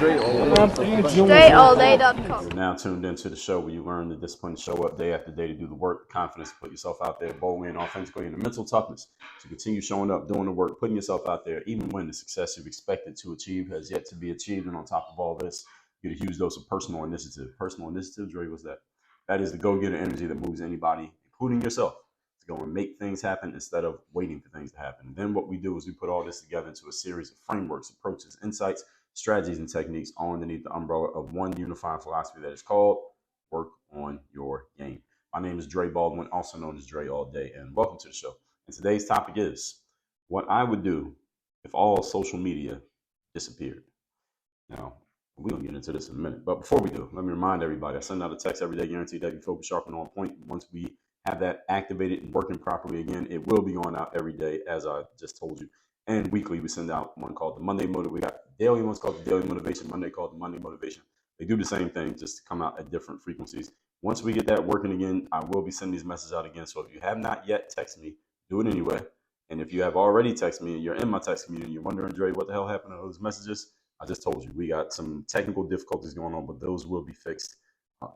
StrayAllDay.com. You're now tuned into the show where you learn the discipline to show up day after day to do the work, the confidence to put yourself out there boldly and authentically, and the mental toughness to continue showing up, doing the work, putting yourself out there, even when the success you've expected to achieve has yet to be achieved. And on top of all this, you get a huge dose of personal initiative. Personal initiative, Dre, what's that? That is the go-getter energy that moves anybody, including yourself, to go and make things happen instead of waiting for things to happen. And then what we do is we put all this together into a series of frameworks, approaches, insights, strategies, and techniques all underneath the umbrella of one unifying philosophy that is called work on your game. My name is Dre Baldwin, also known as Dre All Day, and welcome to the show. And today's topic is what I would do if all social media disappeared. Now, we're going to get into this in a minute, but before we do, let me remind everybody, I send out a text every day, guaranteed that you focus sharp and on point. Once we have that activated and working properly again, it will be going out every day, as I just told you. And weekly, we send out one called the Monday Motivation. We got daily ones called the Daily Motivation, Monday called the Monday Motivation. They do the same thing, just come out at different frequencies. Once we get that working again, I will be sending these messages out again. So if you have not yet texted me, do it anyway. And if you have already texted me and you're in my text community, you're wondering, Dre, what the hell happened to those messages? I just told you, we got some technical difficulties going on, but those will be fixed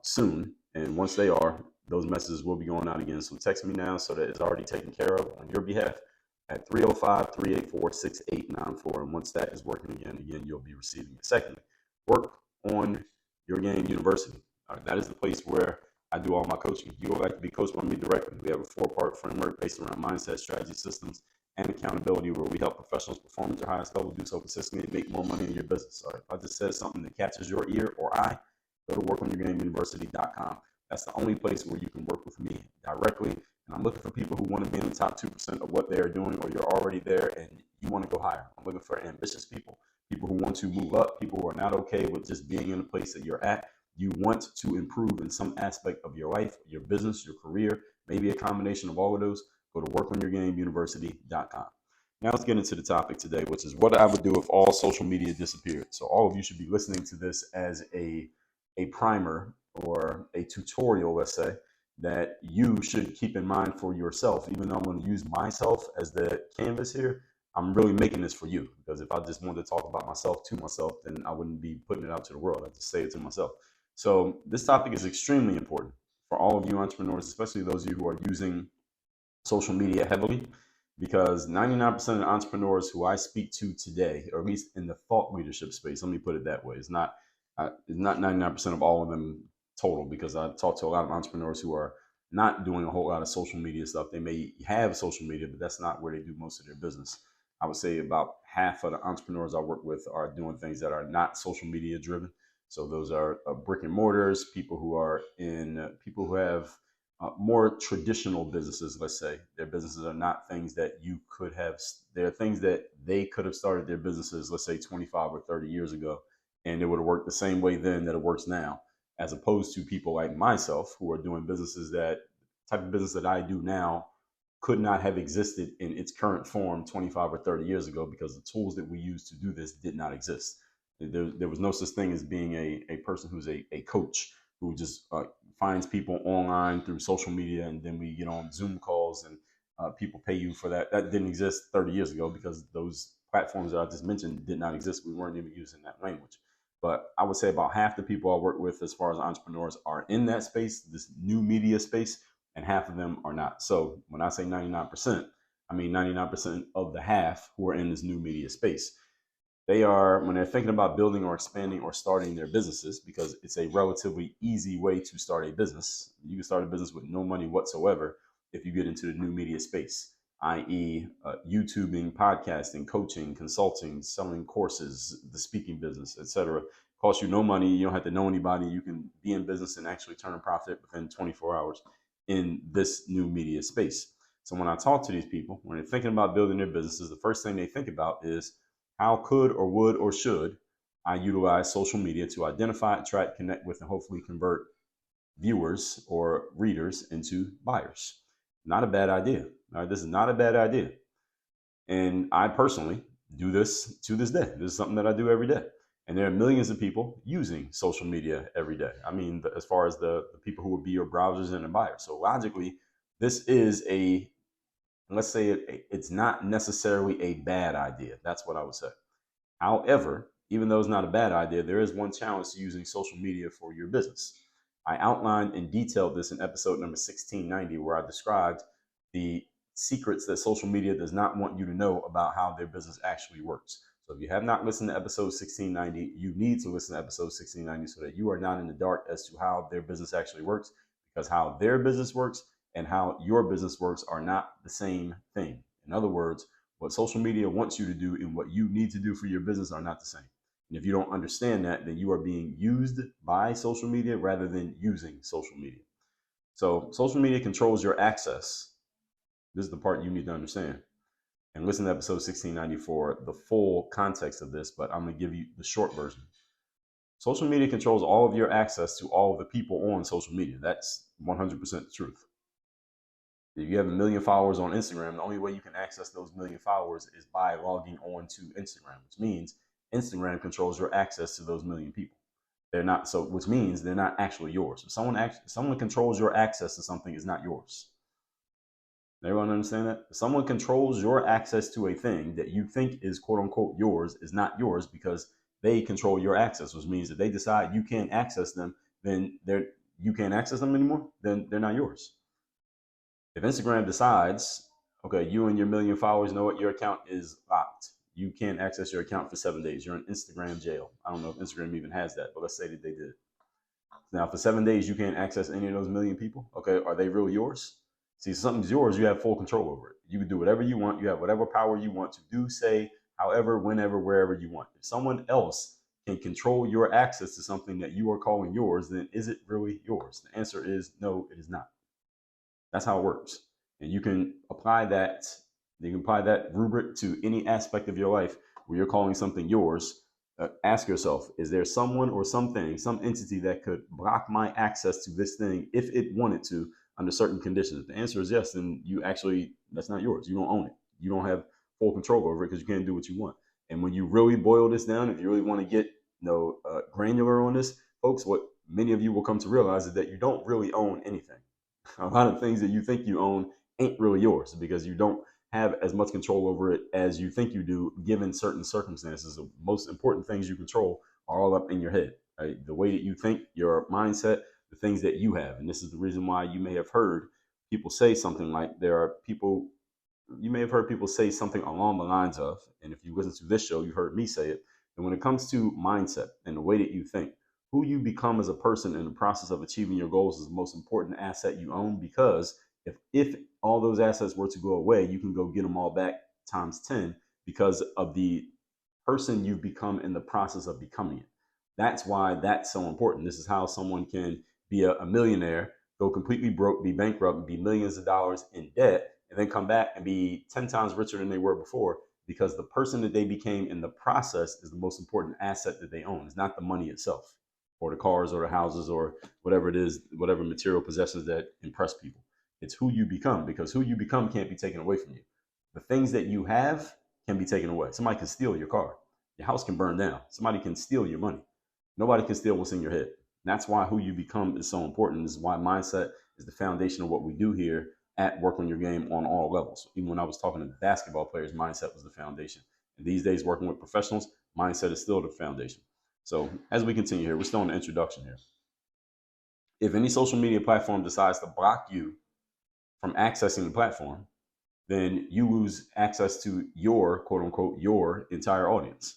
soon. And once they are, those messages will be going out again. So text me now so that it's already taken care of on your behalf at 305-384-6894. And once that is working again, you'll be receiving it. Secondly, work on your game university. That is the place where I do all my coaching. You would like to be coached by me directly. We have a 4-part framework based around mindset, strategy, systems, and accountability, where we help professionals perform at their highest level, do so consistently, and make more money in your business. So if I just said something that catches your ear or eye, go to workonyourgameuniversity.com. That's the only place where you can work with me directly. And I'm looking for people who want to be in the top 2% of what they're doing, or you're already there and you want to go higher. I'm looking for ambitious people, people who want to move up, people who are not okay with just being in the place that you're at. You want to improve in some aspect of your life, your business, your career, maybe a combination of all of those. Go to workonyourgameuniversity.com. Now let's get into the topic today, which is what I would do if all social media disappeared. So all of you should be listening to this as a primer or a tutorial, let's say, that you should keep in mind for yourself. Even though I'm going to use myself as the canvas here, I'm really making this for you, because if I just wanted to talk about myself to myself, then I wouldn't be putting it out to the world. I'd just say it to myself. So this topic is extremely important for all of you entrepreneurs, especially those of you who are using social media heavily, because 99% of the entrepreneurs who I speak to today, or at least in the thought leadership space, let me put it that way, it's not 99% of all of them total, because I talk to a lot of entrepreneurs who are not doing a whole lot of social media stuff. They may have social media, but that's not where they do most of their business. I would say about half of the entrepreneurs I work with are doing things that are not social media driven. So those are brick and mortars, people who have more traditional businesses. Let's say their businesses are not things that you could have. They're things that they could have started their businesses, let's say 25 or 30 years ago, and it would have worked the same way then that it works now, as opposed to people like myself who are doing businesses that type of business that I do now could not have existed in its current form 25 or 30 years ago, because the tools that we use to do this did not exist. There was no such thing as being a person who's a coach who just finds people online through social media, and then we get on Zoom calls and people pay you for that. That didn't exist 30 years ago, because those platforms that I just mentioned did not exist. We weren't even using that language. But I would say about half the people I work with as far as entrepreneurs are in that space, this new media space, and half of them are not. So when I say 99%, I mean 99% of the half who are in this new media space. They are, when they're thinking about building or expanding or starting their businesses, because it's a relatively easy way to start a business. You can start a business with no money whatsoever if you get into the new media space, i.e. YouTubing, podcasting, coaching, consulting, selling courses, the speaking business, etc. Costs you no money. You don't have to know anybody. You can be in business and actually turn a profit within 24 hours in this new media space. So when I talk to these people, when they're thinking about building their businesses, the first thing they think about is, how could or would or should I utilize social media to identify, attract, connect with, and hopefully convert viewers or readers into buyers? Not a bad idea. All right, this is not a bad idea. And I personally do this to this day. This is something that I do every day. And there are millions of people using social media every day. I mean, as far as the people who would be your browsers and the buyers. So logically, this is let's say it's not necessarily a bad idea. That's what I would say. However, even though it's not a bad idea, there is one challenge to using social media for your business. I outlined and detailed this in episode number 1690, where I described the secrets that social media does not want you to know about how their business actually works. So if you have not listened to episode 1690, you need to listen to episode 1690 so that you are not in the dark as to how their business actually works, because how their business works and how your business works are not the same thing. In other words, what social media wants you to do and what you need to do for your business are not the same. And if you don't understand that, then you are being used by social media rather than using social media. So social media controls your access. This is the part you need to understand. And listen to episode 1690 for the full context of this, but I'm going to give you the short version. Social media controls all of your access to all of the people on social media. That's 100% the truth. If you have 1 million followers on Instagram, the only way you can access those 1 million followers is by logging on to Instagram, which means Instagram controls your access to those 1 million people. Which means they're not actually yours. If someone controls your access to something, it's not yours. Everyone understand that? If someone controls your access to a thing that you think is quote unquote yours, is not yours because they control your access, which means if they decide you can't access them, then you can't access them anymore, then they're not yours. If Instagram decides, okay, you and your 1 million followers know what, your account is locked. You can't access your account for 7 days. You're in Instagram jail. I don't know if Instagram even has that, but let's say that they did. Now, for 7 days, you can't access any of those 1 million people. Okay, are they really yours? See, if something's yours, you have full control over it. You can do whatever you want. You have whatever power you want to do, say, however, whenever, wherever you want. If someone else can control your access to something that you are calling yours, then is it really yours? The answer is no, it is not. That's how it works. And you can apply that rubric to any aspect of your life where you're calling something yours. Ask yourself, is there someone or something, some entity that could block my access to this thing if it wanted to under certain conditions? If the answer is yes, then that's not yours. You don't own it. You don't have full control over it because you can't do what you want. And when you really boil this down, if you really want to get granular on this, folks, what many of you will come to realize is that you don't really own anything. A lot of things that you think you own ain't really yours because you don't have as much control over it as you think you do given certain circumstances. The most important things you control are all up in your head, right? The way that you think, your mindset, the things that you have. And this is the reason why you may have heard people say something like you may have heard people say something along the lines of, and if you listen to this show, you heard me say it, and when it comes to mindset and the way that you think, who you become as a person in the process of achieving your goals is the most important asset you own, because if all those assets were to go away, you can go get them all back times 10 because of the person you've become in the process of becoming it. That's why that's so important. This is how someone can be a millionaire, go completely broke, be bankrupt, be millions of dollars in debt, and then come back and be 10 times richer than they were before, because the person that they became in the process is the most important asset that they own. It's not the money itself or the cars or the houses or whatever it is, whatever material possessions that impress people. It's who you become, because who you become can't be taken away from you. The things that you have can be taken away. Somebody can steal your car. Your house can burn down. Somebody can steal your money. Nobody can steal what's in your head. And that's why who you become is so important. This is why mindset is the foundation of what we do here at Work on Your Game on all levels. Even when I was talking to basketball players, mindset was the foundation. And these days, working with professionals, mindset is still the foundation. So as we continue here, we're still in the introduction here. If any social media platform decides to block you from accessing the platform, then you lose access to your quote unquote your entire audience.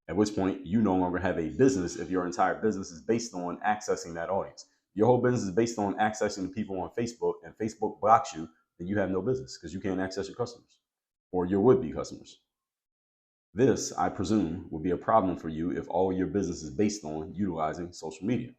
At which point you no longer have a business if your entire business is based on accessing that audience. Your whole business is based on accessing the people on Facebook, and Facebook blocks you, then you have no business because you can't access your customers or your would-be customers. This, I presume, will be a problem for you if all your business is based on utilizing social media.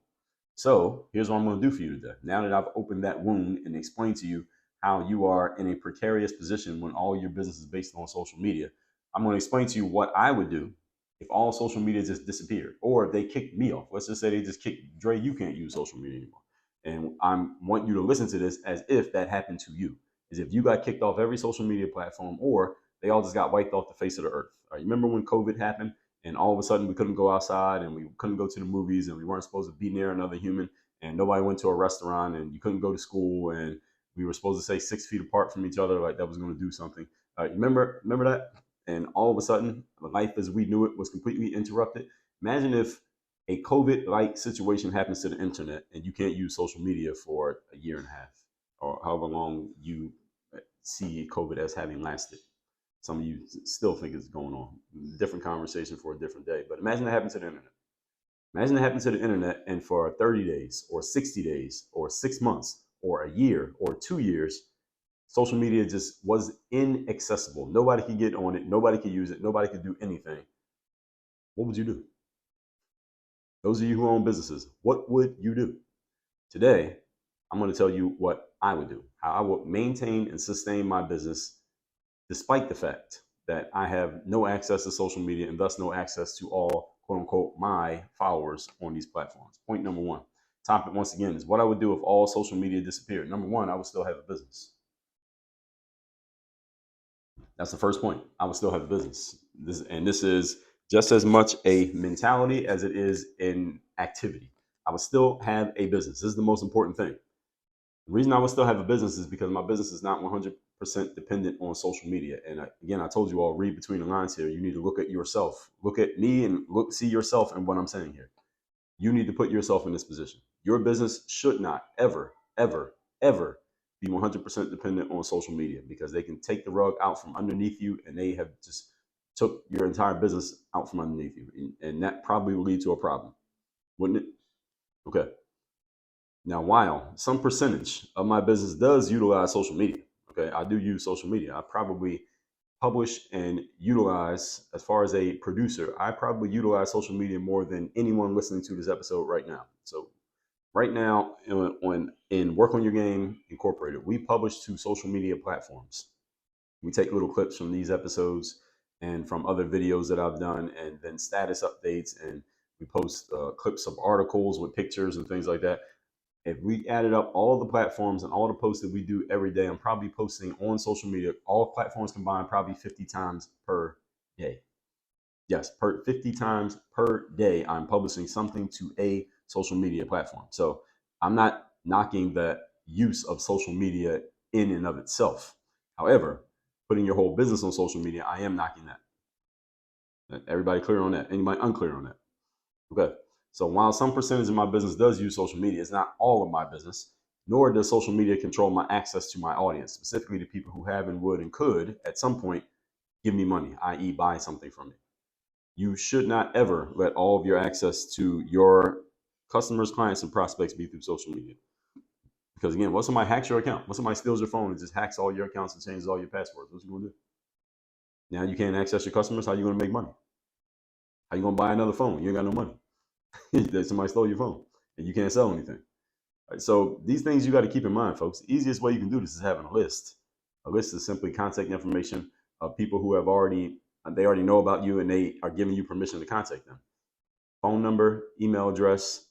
So here's what I'm going to do for you today. Now that I've opened that wound and explained to you how you are in a precarious position when all your business is based on social media, I'm going to explain to you what I would do if all social media just disappeared, or if they kicked me off. Let's just say they just kicked Dre, you can't use social media anymore. And I want you to listen to this as if that happened to you, as if you got kicked off every social media platform, or they all just got wiped off the face of the earth. All right, remember when COVID happened and all of a sudden we couldn't go outside and we couldn't go to the movies and we weren't supposed to be near another human, and nobody went to a restaurant, and you couldn't go to school, and we were supposed to stay 6 feet apart from each other, like that was going to do something. Remember that? And all of a sudden, life as we knew it was completely interrupted. Imagine if a COVID-like situation happens to the internet and you can't use social media for a year and a half or however long you see COVID as having lasted. Some of you still think it's going on. Different conversation for a different day. But imagine that happened to the internet. Imagine that happened to the internet and for 30 days or 60 days or 6 months or a year or 2 years, social media just was inaccessible. Nobody could get on it. Nobody could use it. Nobody could do anything. What would you do? Those of you who own businesses, what would you do? Today, I'm going to tell you what I would do, how I would maintain and sustain my business despite the fact that I have no access to social media and thus no access to all, quote unquote, my followers on these platforms. Point number one. Topic, once again, is what I would do if all social media disappeared. Number one, I would still have a business. That's the first point. I would still have a business. This is just as much a mentality as it is an activity. I would still have a business. This is the most important thing. The reason I would still have a business is because my business is not 100% dependent on social media. And again, I told you all, read between the lines here. You need to look at yourself. Look at me and see yourself in what I'm saying here. You need to put yourself in this position. Your business should not ever, ever, ever be 100% dependent on social media because they can take the rug out from underneath you and they have just took your entire business out from underneath you. And that probably will lead to a problem, wouldn't it? Okay. Now, while some percentage of my business does utilize social media, okay, I do use social media. I probably publish and utilize, as far as a producer, I probably utilize social media more than anyone listening to this episode right now. So right now in Work on Your Game Incorporated, we publish to social media platforms. We take little clips from these episodes and from other videos that I've done, and then status updates, and we post clips of articles with pictures and things like that. If we added up all the platforms and all the posts that we do every day, I'm probably posting on social media, all platforms combined, probably 50 times per day. Yes, 50 times per day, I'm publishing something to a social media platform. So I'm not knocking the use of social media in and of itself. However, putting your whole business on social media, I am knocking that. Everybody clear on that? Anybody unclear on that? Okay. So while some percentage of my business does use social media, it's not all of my business, nor does social media control my access to my audience, specifically the people who have and would and could at some point give me money, i.e. buy something from me. You should not ever let all of your access to your customers, clients, and prospects be through social media. Because again, what somebody hacks your account, what somebody steals your phone and just hacks all your accounts and changes all your passwords, what you gonna do? Now you can't access your customers, how you gonna make money? How you gonna buy another phone? You ain't got no money. Somebody stole your phone and you can't sell anything. Right, so these things you got to keep in mind, folks. The easiest way you can do this is having a list. A list is simply contact information of people who have already know about you and they are giving you permission to contact them. Phone number, email address,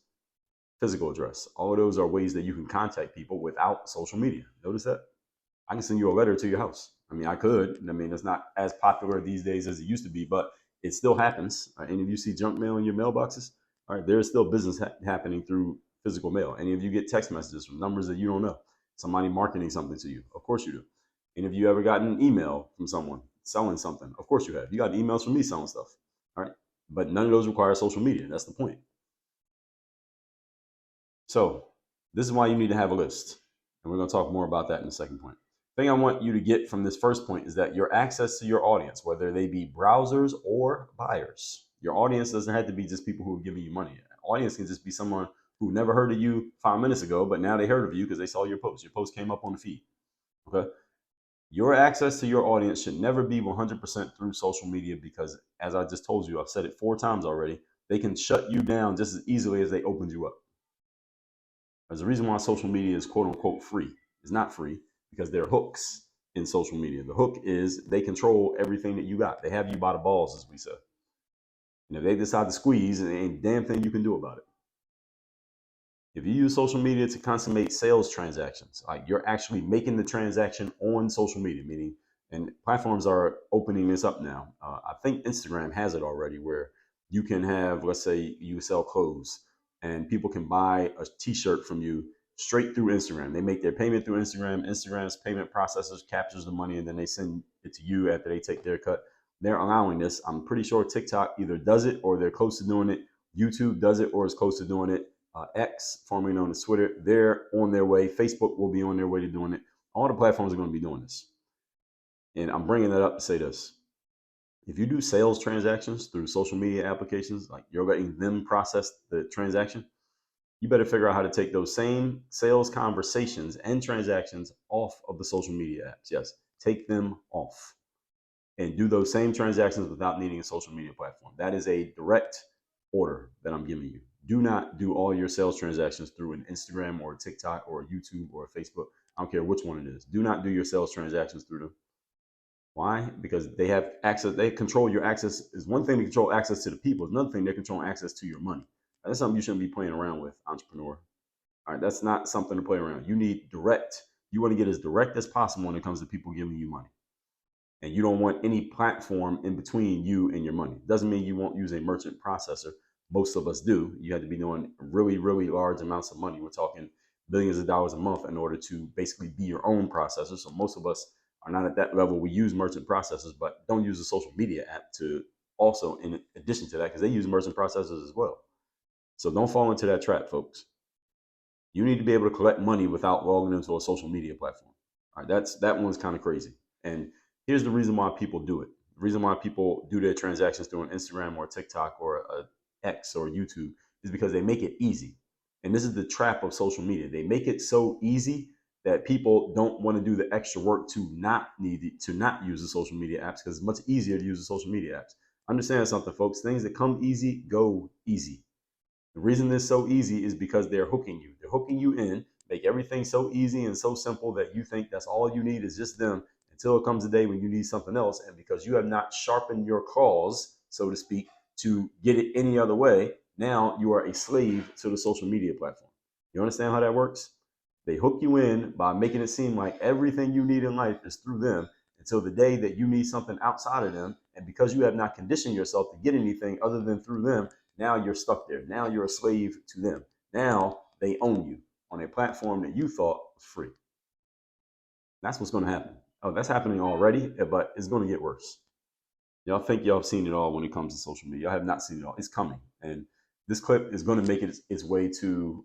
physical address. All of those are ways that you can contact people without social media. Notice that? I can send you a letter to your house. I mean, I could. I mean, it's not as popular these days as it used to be, but it still happens. Any of you see junk mail in your mailboxes? All right, there is still business happening through physical mail. Any of you get text messages from numbers that you don't know, somebody marketing something to you? Of course you do. Any of you ever gotten an email from someone selling something? Of course you have. You got emails from me selling stuff. All right, but none of those require social media. That's the point. So this is why you need to have a list. And we're going to talk more about that in the second point. The thing I want you to get from this first point is that your access to your audience, whether they be browsers or buyers, your audience doesn't have to be just people who are giving you money. An audience can just be someone who never heard of you 5 minutes ago, but now they heard of you because they saw your post. Your post came up on the feed. Okay. Your access to your audience should never be 100% through social media because, as I just told you, I've said it 4 times already, they can shut you down just as easily as they opened you up. There's a reason why social media is quote unquote free. It's not free because there are hooks in social media. The hook is they control everything that you got. They have you by the balls, as we said. And if they decide to squeeze, there ain't a damn thing you can do about it. If you use social media to consummate sales transactions, like you're actually making the transaction on social media, meaning, and platforms are opening this up now. I think Instagram has it already where you can have, let's say you sell clothes and people can buy a t-shirt from you straight through Instagram. They make their payment through Instagram. Instagram's payment processors captures the money and then they send it to you after they take their cut. they're allowing this. I'm pretty sure TikTok either does it or they're close to doing it. YouTube does it or is close to doing it. X, formerly known as Twitter, they're on their way. Facebook will be on their way to doing it. All the platforms are going to be doing this. And I'm bringing that up to say this. If you do sales transactions through social media applications, like you're letting them process the transaction, you better figure out how to take those same sales conversations and transactions off of the social media apps. Yes, take them off and do those same transactions without needing a social media platform. That is a direct order that I'm giving you. Do not do all your sales transactions through an Instagram or a TikTok or a YouTube or a Facebook. I don't care which one it is. Do not do your sales transactions through them. Why? Because they have access. They control your access. Is one thing to control access to the people. It's another thing they're controlling access to your money. That's something you shouldn't be playing around with, entrepreneur. All right, that's not something to play around. You need direct. You want to get as direct as possible when it comes to people giving you money. And you don't want any platform in between you and your money. Doesn't mean you won't use a merchant processor. Most of us do. You have to be doing really, really large amounts of money. We're talking billions of dollars a month in order to basically be your own processor. So most of us are not at that level. We use merchant processors, but don't use a social media app to also, in addition to that, because they use merchant processors as well. So don't fall into that trap, folks. You need to be able to collect money without logging into a social media platform. All right, that one's kind of crazy. And here's the reason why people do it. The reason why people do their transactions through an Instagram or TikTok or a X or YouTube is because they make it easy. And this is the trap of social media. They make it so easy that people don't want to do the extra work to not use the social media apps because it's much easier to use the social media apps. Understand something, folks. Things that come easy go easy. The reason this is so easy is because they're hooking you. They're hooking you in, make everything so easy and so simple that you think that's all you need is just them until it comes a day when you need something else. And because you have not sharpened your claws, so to speak, to get it any other way, now you are a slave to the social media platform. You understand how that works? They hook you in by making it seem like everything you need in life is through them until the day that you need something outside of them. And because you have not conditioned yourself to get anything other than through them, now you're stuck there. Now you're a slave to them. Now they own you on a platform that you thought was free. That's what's going to happen. Oh, that's happening already, but it's going to get worse. Y'all think y'all have seen it all when it comes to social media. Y'all have not seen it all. It's coming. And this clip is going to make it its way to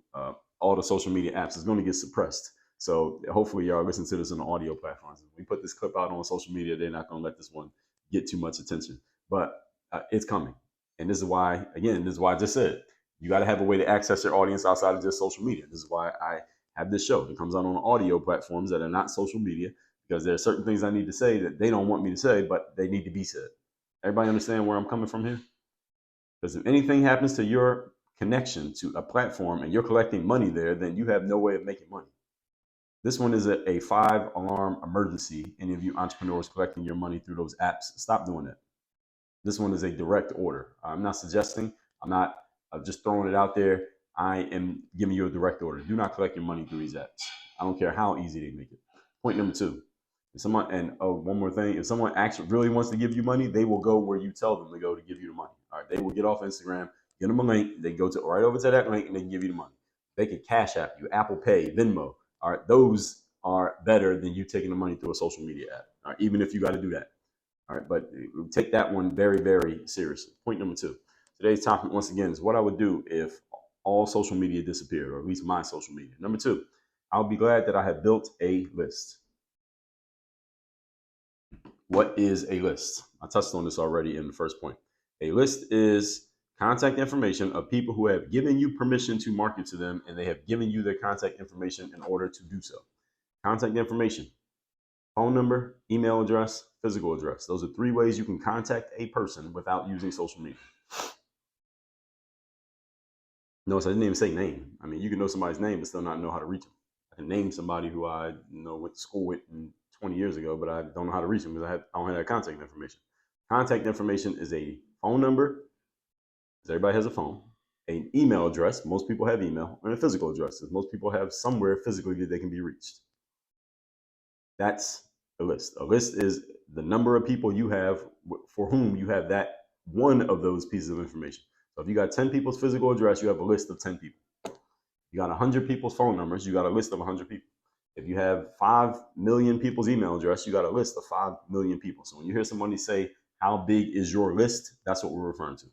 all the social media apps. It's going to get suppressed. So hopefully y'all listen to this on the audio platforms. If we put this clip out on social media, they're not going to let this one get too much attention. But it's coming. And this is why I just said, you got to have a way to access your audience outside of just social media. This is why I have this show. It comes out on audio platforms that are not social media because there are certain things I need to say that they don't want me to say, but they need to be said. Everybody understand where I'm coming from here? Because if anything happens to your connection to a platform and you're collecting money there, then you have no way of making money. This one is a 5-alarm emergency. Any of you entrepreneurs collecting your money through those apps, stop doing that. This one is a direct order. I'm not suggesting, I'm not just throwing it out there. I am giving you a direct order. Do not collect your money through these apps. I don't care how easy they make it. Point number 2. If someone, and one more thing, if someone actually really wants to give you money, they will go where you tell them to go to give you the money. All right, they will get off Instagram, get them a link, they go to right over to that link and they can give you the money. They can Cash App you, Apple Pay, Venmo. All right, those are better than you taking the money through a social media app. All right, even if you got to do that. All right, but take that one very, very seriously. Point number 2. Today's topic, once again, is what I would do if all social media disappeared, or at least my social media. Number 2, I'll be glad that I have built a list. What is a list? I touched on this already in the first point. A list is contact information of people who have given you permission to market to them, and they have given you their contact information in order to do so. Contact information: phone number, email address, physical address. Those are 3 ways you can contact a person without using social media. Notice I didn't even say name. I mean, you can know somebody's name but still not know how to reach them. I can name somebody who I went to school with 20 years ago, but I don't know how to reach them because I don't have that contact information. Contact information is a phone number, because everybody has a phone, an email address, most people have email, and a physical address, because most people have somewhere physically that they can be reached. That's a list. A list is the number of people you have for whom you have that one of those pieces of information. So if you got 10 people's physical address, you have a list of 10 people. You got 100 people's phone numbers, you got a list of 100 people. If you have 5 million people's email address, you got a list of 5 million people. So when you hear somebody say, how big is your list? That's what we're referring to.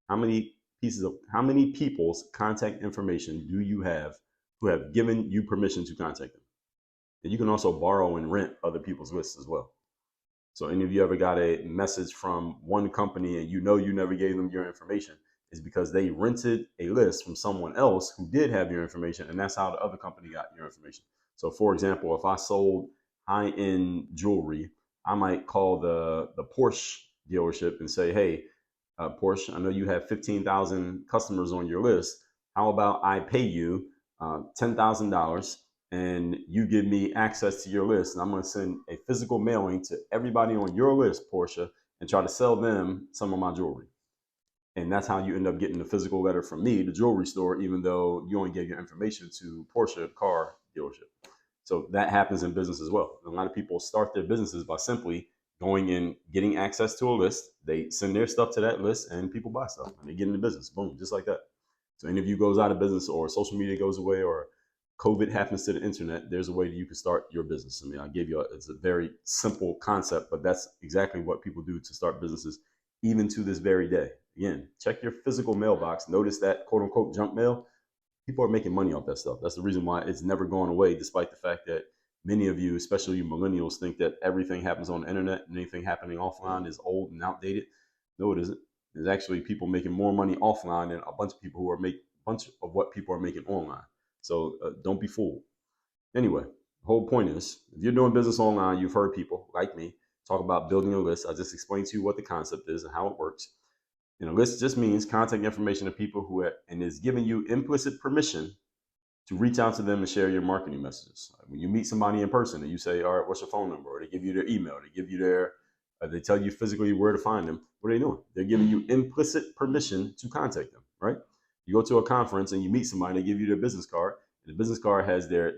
How many people's contact information do you have who have given you permission to contact them? And you can also borrow and rent other people's lists as well. So any of you ever got a message from one company and you know you never gave them your information, is because they rented a list from someone else who did have your information, and that's how the other company got your information. So for example, if I sold high-end jewelry, I might call the Porsche dealership and say, hey, Porsche, I know you have 15,000 customers on your list. How about I pay you $10,000 and you give me access to your list, and I'm going to send a physical mailing to everybody on your list, Porsche, and try to sell them some of my jewelry. And that's how you end up getting the physical letter from me, the jewelry store, even though you only gave your information to Porsche car dealership. So that happens in business as well. A lot of people start their businesses by simply going and getting access to a list. They send their stuff to that list and people buy stuff and they get into business. Boom, just like that. So any of you goes out of business or social media goes away or COVID happens to the internet, there's a way that you can start your business. I mean, I gave you it's a very simple concept, but that's exactly what people do to start businesses, even to this very day. Again, check your physical mailbox. Notice that quote unquote junk mail. People are making money off that stuff. That's the reason why it's never gone away, despite the fact that many of you, especially you millennials, think that everything happens on the internet and anything happening offline is old and outdated. No, it isn't. There's actually people making more money offline than a bunch of people who are making a bunch of what people are making online. So don't be fooled. Anyway, the whole point is, if you're doing business online, you've heard people like me talk about building a list. I just explained to you what the concept is and how it works. And a list just means contact information of people who are, and is giving you implicit permission to reach out to them and share your marketing messages. When you meet somebody in person and you say, all right, what's your phone number? Or they give you their email, they give you they tell you physically where to find them. What are they doing? They're giving you implicit permission to contact them, right? You go to a conference and you meet somebody, they give you their business card. And the business card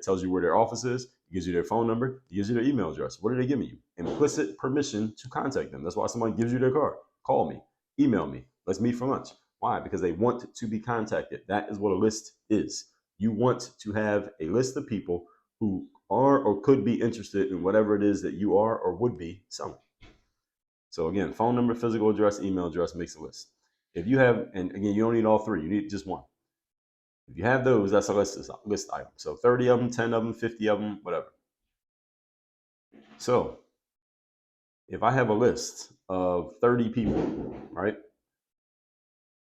tells you where their office is, it gives you their phone number, it gives you their email address. What are they giving you? Implicit permission to contact them. That's why somebody gives you their card. Call me, email me, let's meet for lunch. Why? Because they want to be contacted. That is what a list is. You want to have a list of people who are or could be interested in whatever it is that you are or would be selling. So again, phone number, physical address, email address makes a list. If you have, and again, you don't need all three, you need just one. If you have those, that's a list item. So 30 of them, 10 of them, 50 of them, whatever. So if I have a list of 30 people, right?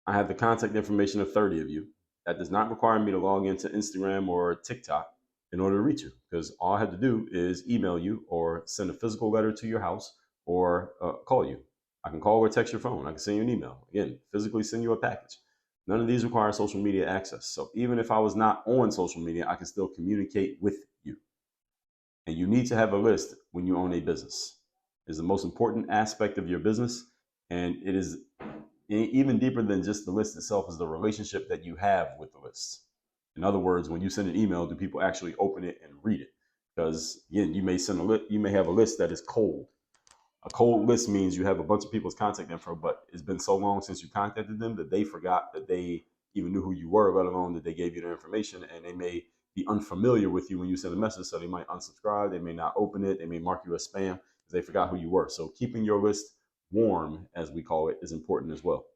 I have the contact information of 30 of you. That does not require me to log into Instagram or TikTok in order to reach you, because all I have to do is email you or send a physical letter to your house or call you. I can call or text your phone. I can send you an email. Again, physically send you a package. None of these require social media access. So even if I was not on social media, I can still communicate with you. And you need to have a list when you own a business. It's the most important aspect of your business. And it is even deeper than just the list itself, is the relationship that you have with the list. In other words, when you send an email, do people actually open it and read it? Because again, you may have a list that is cold. A cold list means you have a bunch of people's contact info, but it's been so long since you contacted them that they forgot that they even knew who you were, let alone that they gave you their information, and they may be unfamiliar with you when you send a message, so they might unsubscribe, they may not open it, they may mark you as spam because they forgot who you were. So keeping your list warm, as we call it, is important as well.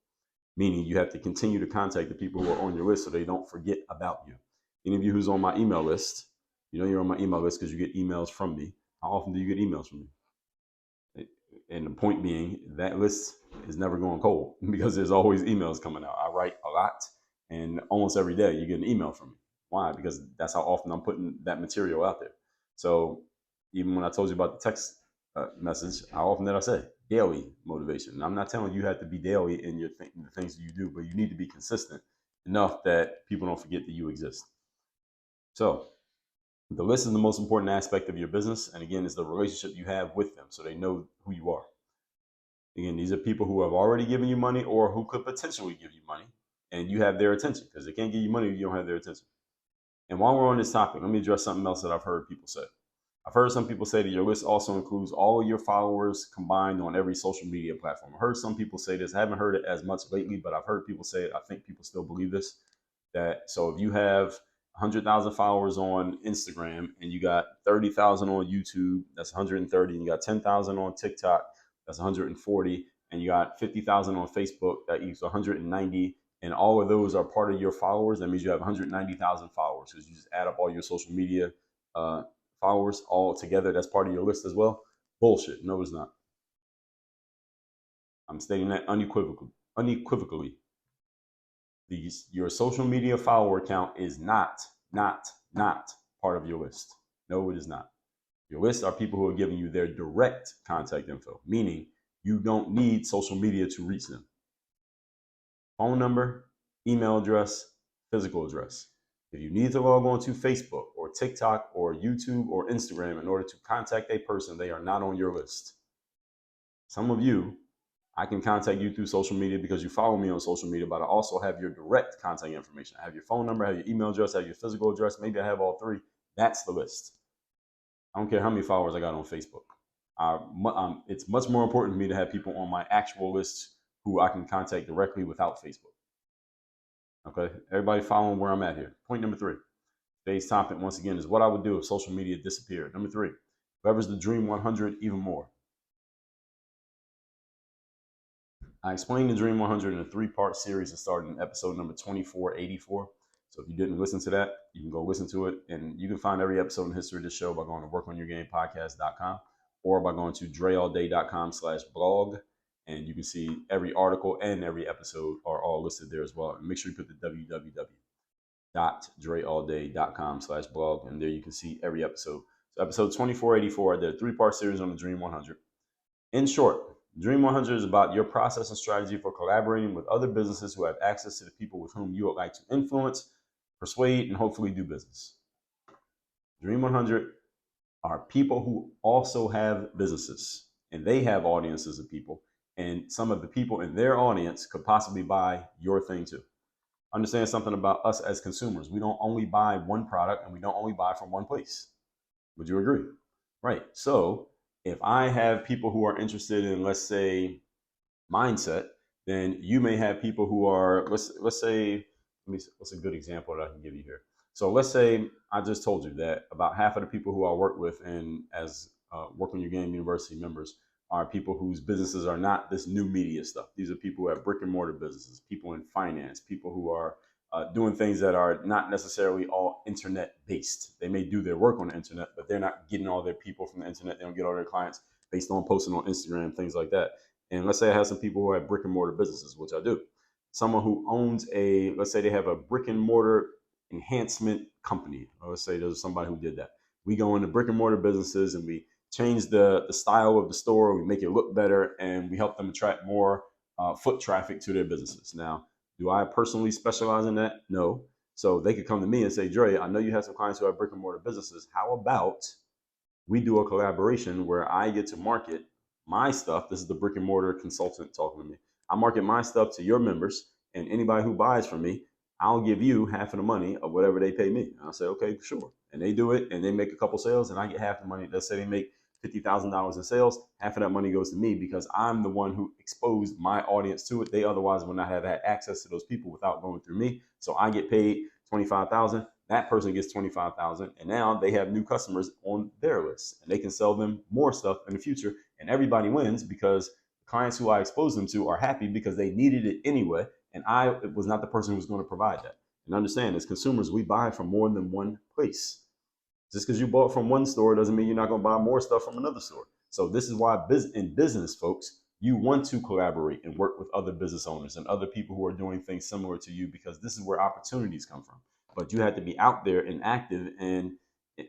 Meaning you have to continue to contact the people who are on your list so they don't forget about you. Any of you who's on my email list, you know you're on my email list because you get emails from me. How often do you get emails from me? And the point being, that list is never going cold because there's always emails coming out. I write a lot, and almost every day you get an email from me. Why? Because that's how often I'm putting that material out there. So even when I told you about the text message, how often did I say? Daily motivation. And I'm not telling you have to be daily in the things that you do, but you need to be consistent enough that people don't forget that you exist. So the list is the most important aspect of your business. And again, it's the relationship you have with them so they know who you are. Again, these are people who have already given you money or who could potentially give you money, and you have their attention, because they can't give you money if you don't have their attention. And while we're on this topic, let me address something else that I've heard people say. I've heard some people say that your list also includes all of your followers combined on every social media platform. I've heard some people say this. I haven't heard it as much lately, but I've heard people say it. I think people still believe this. So if you have 100,000 followers on Instagram and you got 30,000 on YouTube, that's 130, and you got 10,000 on TikTok, that's 140, and you got 50,000 on Facebook, that equals 190, and all of those are part of your followers, that means you have 190,000 followers, because you just add up all your social media followers all together. That's part of your list as well. Bullshit. No, it's not. I'm stating that unequivocally. Your social media follower count is not part of your list. No, it is not. Your list are people who are giving you their direct contact info, meaning you don't need social media to reach them. Phone number, email address, physical address. If you need to log on to Facebook or TikTok or YouTube or Instagram in order to contact a person, they are not on your list. Some of you, I can contact you through social media because you follow me on social media, but I also have your direct contact information. I have your phone number, I have your email address, I have your physical address. Maybe I have all three. That's the list. I don't care how many followers I got on Facebook. It's much more important to me to have people on my actual list who I can contact directly without Facebook. Okay, everybody following where I'm at here. Point number 3. Today's topic, once again, is what I would do if social media disappeared. Number 3, leverage the Dream 100 even more. I explained the Dream 100 in a 3-part series that started in episode number 2484. So if you didn't listen to that, you can go listen to it. And you can find every episode in the history of this show by going to workonyourgamepodcast.com or by going to dreallday.com/blog. And you can see every article and every episode are all listed there as well. And make sure you put the www.dreallday.com/blog. And there you can see every episode. So episode 2484, I did a 3-part series on the Dream 100. In short, Dream 100 is about your process and strategy for collaborating with other businesses who have access to the people with whom you would like to influence, persuade, and hopefully do business. Dream 100 are people who also have businesses, and they have audiences of people, and some of the people in their audience could possibly buy your thing too. Understand something about us as consumers. We don't only buy one product, and we don't only buy from one place. Would you agree? Right. So if I have people who are interested in, let's say, mindset, then you may have people who are, let's say, what's a good example that I can give you here? So let's say I just told you that about half of the people who I work with and as Work on Your Game University members are people whose businesses are not this new media stuff. These are people who have brick and mortar businesses, people in finance, people who are doing things that are not necessarily all internet based. They may do their work on the internet, but they're not getting all their people from the internet. They don't get all their clients based on posting on Instagram, things like that. And let's say I have some people who have brick and mortar businesses, which I do. Someone who owns let's say they have a brick and mortar enhancement company. Or let's say there's somebody who did that. We go into brick and mortar businesses and we change the style of the store. We make it look better and we help them attract more foot traffic to their businesses. Now, do I personally specialize in that? No. So they could come to me and say, Dre, I know you have some clients who have brick and mortar businesses. How about we do a collaboration where I get to market my stuff? This is the brick and mortar consultant talking to me. I market my stuff to your members, and anybody who buys from me, I'll give you half of the money of whatever they pay me. And I'll say, okay, sure. And they do it and they make a couple sales and I get half the money. Let's say they make $50,000 in sales. Half of that money goes to me because I'm the one who exposed my audience to it. They otherwise would not have had access to those people without going through me. So I get paid $25,000. That person gets $25,000. And now they have new customers on their list and they can sell them more stuff in the future. And everybody wins because the clients who I exposed them to are happy because they needed it anyway. And I was not the person who was going to provide that. And understand, as consumers, we buy from more than one place. Just because you bought from one store doesn't mean you're not going to buy more stuff from another store. So this is why in business, folks, you want to collaborate and work with other business owners and other people who are doing things similar to you, because this is where opportunities come from. But you have to be out there and active and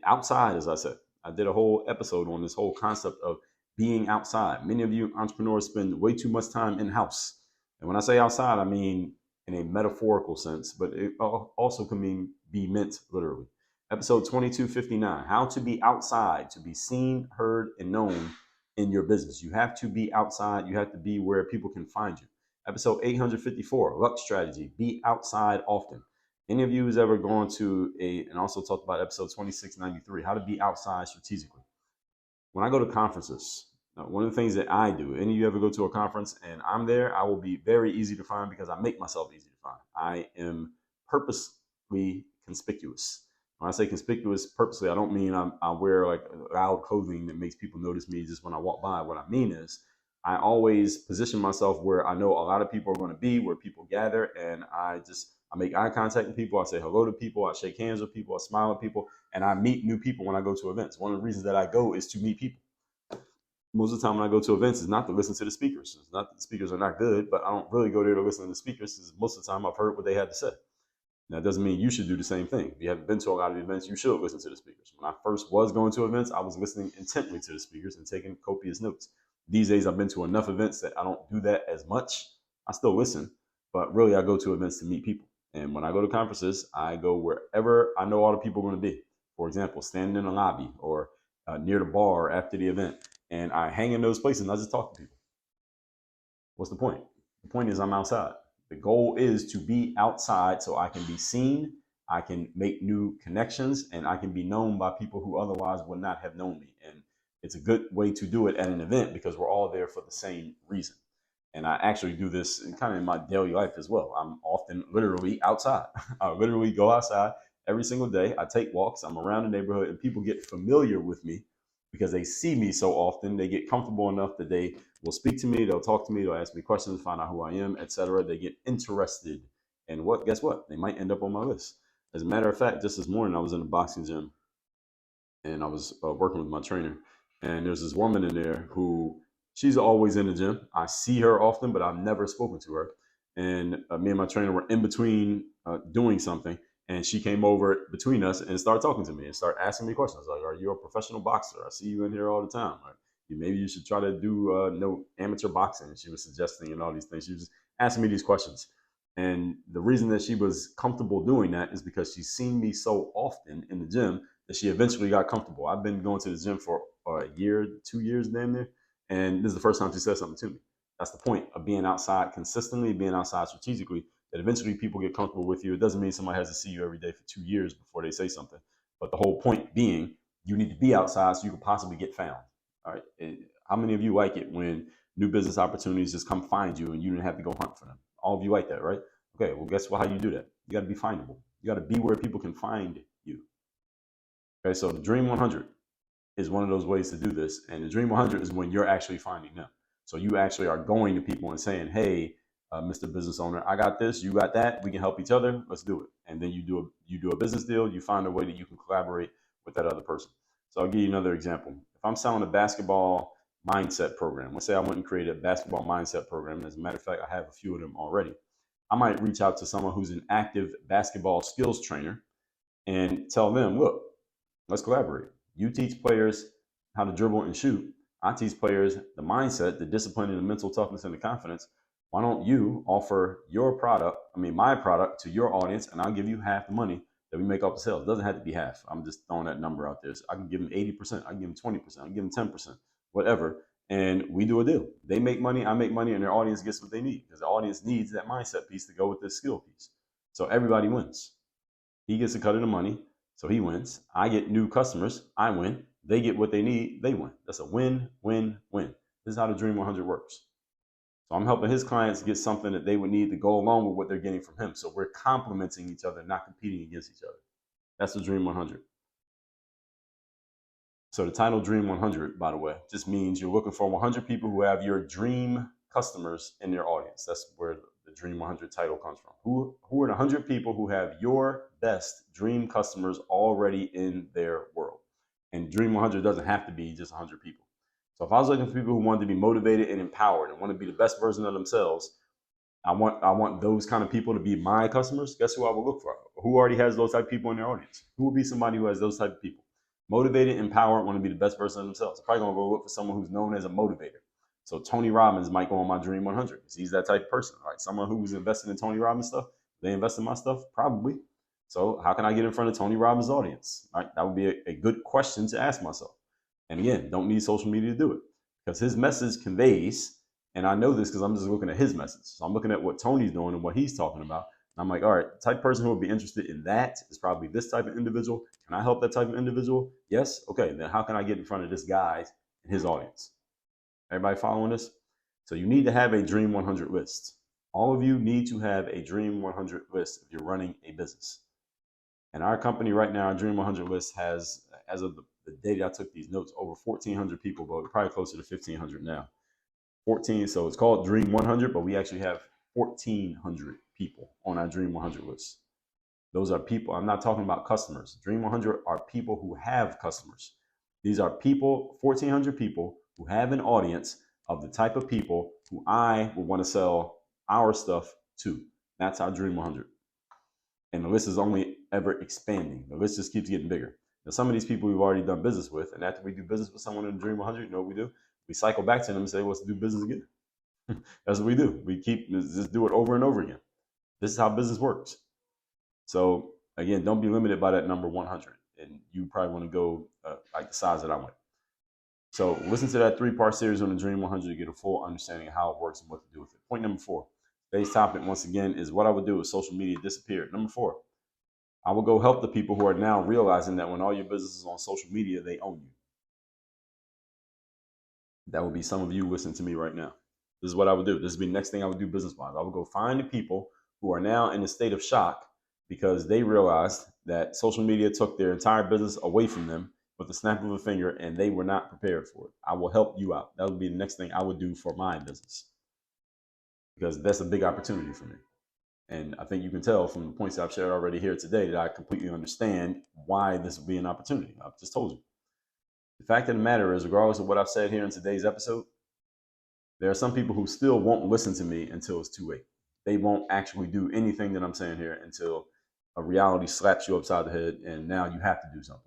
outside, as I said. I did a whole episode on this whole concept of being outside. Many of you entrepreneurs spend way too much time in house. And when I say outside, I mean in a metaphorical sense, but it also can be meant literally. Episode 2259, how to be outside, to be seen, heard, and known in your business. You have to be outside. You have to be where people can find you. Episode 854, luck strategy, be outside often. Any of you who's ever gone to and also talked about episode 2693, how to be outside strategically. When I go to conferences, one of the things that I do, any of you ever go to a conference and I'm there, I will be very easy to find because I make myself easy to find. I am purposely conspicuous. When I say conspicuous purposely, I don't mean I wear like loud clothing that makes people notice me just when I walk by. What I mean is I always position myself where I know a lot of people are going to be, where people gather, and I make eye contact with people. I say hello to people. I shake hands with people. I smile at people, and I meet new people when I go to events. One of the reasons that I go is to meet people. Most of the time when I go to events is not to listen to the speakers. It's not that the speakers are not good, but I don't really go there to listen to the speakers because most of the time I've heard what they had to say. Now, it doesn't mean you should do the same thing. If you haven't been to a lot of the events, you should listen to the speakers. When I first was going to events, I was listening intently to the speakers and taking copious notes. These days, I've been to enough events that I don't do that as much. I still listen, but really, I go to events to meet people. And when I go to conferences, I go wherever I know all the people are going to be. For example, standing in a lobby or near the bar after the event. And I hang in those places and I just talk to people. What's the point? The point is I'm outside. The goal is to be outside so I can be seen, I can make new connections, and I can be known by people who otherwise would not have known me. And it's a good way to do it at an event because we're all there for the same reason. And I actually do this kind of in my daily life as well. I'm often literally outside. I literally go outside every single day. I take walks. I'm around the neighborhood, and people get familiar with me because they see me so often. They get comfortable enough that they will speak to me. They'll talk to me. They'll ask me questions, find out who I am, etc. They get interested. And what? Guess what? They might end up on my list. As a matter of fact, just this morning, I was in a boxing gym and I was working with my trainer. And there's this woman in there who she's always in the gym. I see her often, but I've never spoken to her. And me and my trainer were in between doing something, and she came over between us and started talking to me and started asking me questions like, "Are you a professional boxer? I see you in here all the time. Like, maybe you should try to do no amateur boxing." And she was suggesting and all these things. She was just asking me these questions. And the reason that she was comfortable doing that is because she's seen me so often in the gym that she eventually got comfortable. I've been going to the gym for a year, 2 years, damn near, and this is the first time she said something to me. That's the point of being outside consistently, being outside strategically. That eventually people get comfortable with you. It doesn't mean somebody has to see you every day for 2 years before they say something. But the whole point being, you need to be outside so you can possibly get found. All right. How many of you like it when new business opportunities just come find you and you didn't have to go hunt for them? All of you like that, right? Okay. Well, guess what? How you do that? You got to be findable. You got to be where people can find you. Okay, so the Dream 100 is one of those ways to do this. And the Dream 100 is when you're actually finding them. So you actually are going to people and saying, "Hey, Mr. Business Owner, I got this, you got that, we can help each other, let's do it." And then you do a business deal, you find a way that you can collaborate with that other person. So I'll give you another example. If I'm selling a basketball mindset program, let's say I went and created a basketball mindset program. As a matter of fact, I have a few of them already. I might reach out to someone who's an active basketball skills trainer and tell them, "Look, let's collaborate. You teach players how to dribble and shoot. I teach players the mindset, the discipline, and the mental toughness and the confidence. Why don't you offer my product to your audience, and I'll give you half the money that we make off the sales." It doesn't have to be half. I'm just throwing that number out there. So I can give them 80%. I can give them 20%. I can give them 10%, whatever. And we do a deal. They make money, I make money, and their audience gets what they need because the audience needs that mindset piece to go with this skill piece. So everybody wins. He gets a cut of the money, so he wins. I get new customers, I win. They get what they need, they win. That's a win, win, win. This is how the Dream 100 works. So I'm helping his clients get something that they would need to go along with what they're getting from him. So we're complementing each other, not competing against each other. That's the Dream 100. So the title Dream 100, by the way, just means you're looking for 100 people who have your dream customers in their audience. That's where the Dream 100 title comes from. Who are the 100 people who have your best dream customers already in their world? And Dream 100 doesn't have to be just 100 people. So if I was looking for people who wanted to be motivated and empowered and want to be the best version of themselves, I want those kind of people to be my customers. Guess who I would look for? Who already has those type of people in their audience? Who would be somebody who has those type of people? Motivated, empowered, want to be the best version of themselves. I'm probably going to go look for someone who's known as a motivator. So Tony Robbins might go on my Dream 100 because he's that type of person. All right, someone who's invested in Tony Robbins stuff, they invest in my stuff? Probably. So how can I get in front of Tony Robbins' audience? All right, that would be a good question to ask myself. And again, don't need social media to do it because his message conveys, and I know this because I'm just looking at his message. So I'm looking at what Tony's doing and what he's talking about. And I'm like, all right, the type of person who would be interested in that is probably this type of individual. Can I help that type of individual? Yes. Okay. Then how can I get in front of this guy and his audience? Everybody following this? So you need to have a Dream 100 list. All of you need to have a Dream 100 list if you're running a business. And our company right now, our Dream 100 list has, as of the day that I took these notes, over 1,400 people, but we're probably closer to 1,500 now. 14. So it's called Dream 100, but we actually have 1,400 people on our Dream 100 list. Those are people. I'm not talking about customers. Dream 100 are people who have customers. These are people, 1,400 people who have an audience of the type of people who I would want to sell our stuff to. That's our Dream 100. And the list is only ever expanding. The list just keeps getting bigger. Now, some of these people we've already done business with, and after we do business with someone in the Dream 100, you know what we do? We cycle back to them and say, let's do business again. That's what we do. We keep just do it over and over again. This is how business works. So again, don't be limited by that number 100. And you probably want to go like the size that I went. So listen to that 3-part series on the Dream 100 to get a full understanding of how it works and what to do with it. Point number 4. Today's topic, once again, is what I would do if social media disappeared. Number 4, I will go help the people who are now realizing that when all your business is on social media, they own you. That would be some of you listening to me right now. This is what I would do. This would be the next thing I would do business-wise. I would go find the people who are now in a state of shock because they realized that social media took their entire business away from them with the snap of a finger, and they were not prepared for it. I will help you out. That would be the next thing I would do for my business, because that's a big opportunity for me. And I think you can tell from the points that I've shared already here today that I completely understand why this will be an opportunity. I've just told you. The fact of the matter is, regardless of what I've said here in today's episode, there are some people who still won't listen to me until it's too late. They won't actually do anything that I'm saying here until a reality slaps you upside the head and now you have to do something.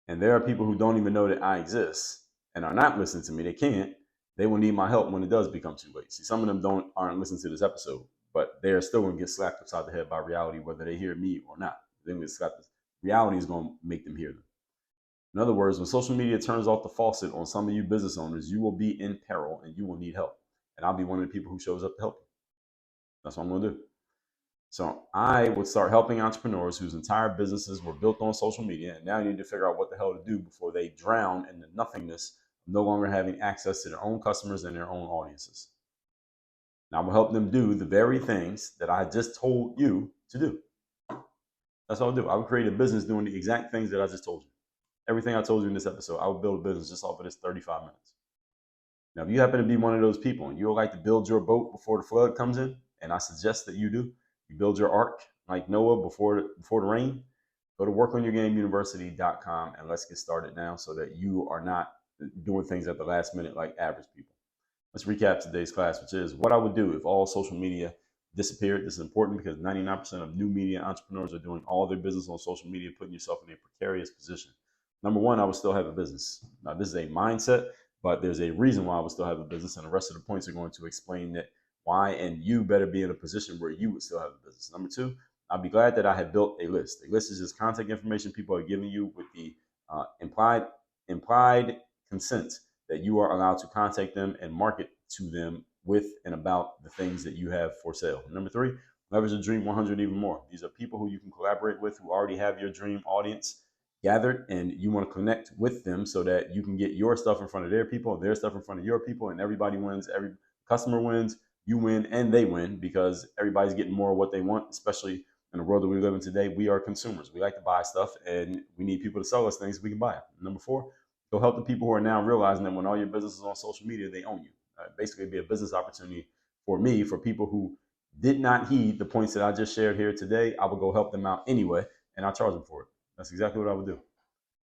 And there are people who don't even know that I exist and are not listening to me. They can't. They will need my help when it does become too late. See, some of them aren't listening to this episode, but they're still going to get slapped upside the head by reality, whether they hear me or not. They're going to get slapped. Reality is going to make them hear them. In other words, when social media turns off the faucet on some of you business owners, you will be in peril and you will need help. And I'll be one of the people who shows up to help you. That's what I'm going to do. So I would start helping entrepreneurs whose entire businesses were built on social media, and now you need to figure out what the hell to do before they drown in the nothingness of no longer having access to their own customers and their own audiences. Now I will help them do the very things that I just told you to do. That's what I'll do. I would create a business doing the exact things that I just told you. Everything I told you in this episode, I would build a business just off of this 35 minutes. Now, if you happen to be one of those people and you would like to build your boat before the flood comes in, and I suggest that you do, you build your ark like Noah before the rain, go to workonyourgameuniversity.com and let's get started now so that you are not doing things at the last minute like average people. Let's recap today's class, which is what I would do if all social media disappeared. This is important because 99% of new media entrepreneurs are doing all their business on social media, putting yourself in a precarious position. Number one, I would still have a business. Now, this is a mindset, but there's a reason why I would still have a business, and the rest of the points are going to explain that why, and you better be in a position where you would still have a business. Number two, I'd be glad that I had built a list. A list is just contact information people are giving you with the implied consent that you are allowed to contact them and market to them with and about the things that you have for sale. Number three, leverage the Dream 100 even more. These are people who you can collaborate with who already have your dream audience gathered, and you want to connect with them so that you can get your stuff in front of their people and their stuff in front of your people, and everybody wins. Every customer wins, you win, and they win, because everybody's getting more of what they want, especially in the world that we live in today. We are consumers. We like to buy stuff, and we need people to sell us things so we can buy it. Number four, go help the people who are now realizing that when all your business is on social media, they own you. Basically, it'd be a business opportunity for me, for people who did not heed the points that I just shared here today. I would go help them out anyway, and I'll charge them for it. That's exactly what I would do.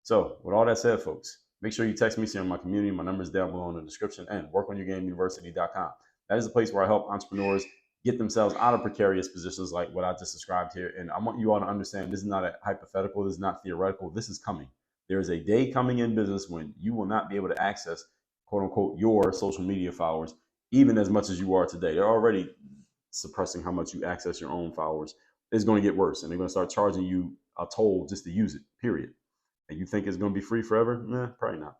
So with all that said, folks, make sure you text me, see in my community. My number is down below in the description, and workonyourgameuniversity.com. That is the place where I help entrepreneurs get themselves out of precarious positions like what I just described here. And I want you all to understand, this is not a hypothetical. This is not theoretical. This is coming. There is a day coming in business when you will not be able to access, quote unquote, your social media followers, even as much as you are today. They're already suppressing how much you access your own followers. It's going to get worse, and they're going to start charging you a toll just to use it, period. And you think it's going to be free forever? Nah, probably not.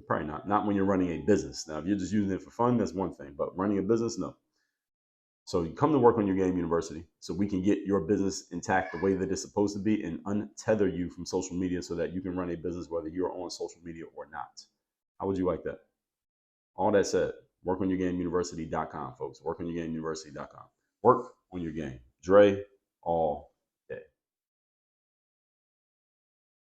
Probably not. Not when you're running a business. Now, if you're just using it for fun, that's one thing. But running a business, no. So you come to Work on Your Game University so we can get your business intact the way that it's supposed to be and untether you from social media so that you can run a business whether you're on social media or not. How would you like that? All that said, workonyourgameuniversity.com, folks. Workonyourgameuniversity.com. Work on your game. Dre, all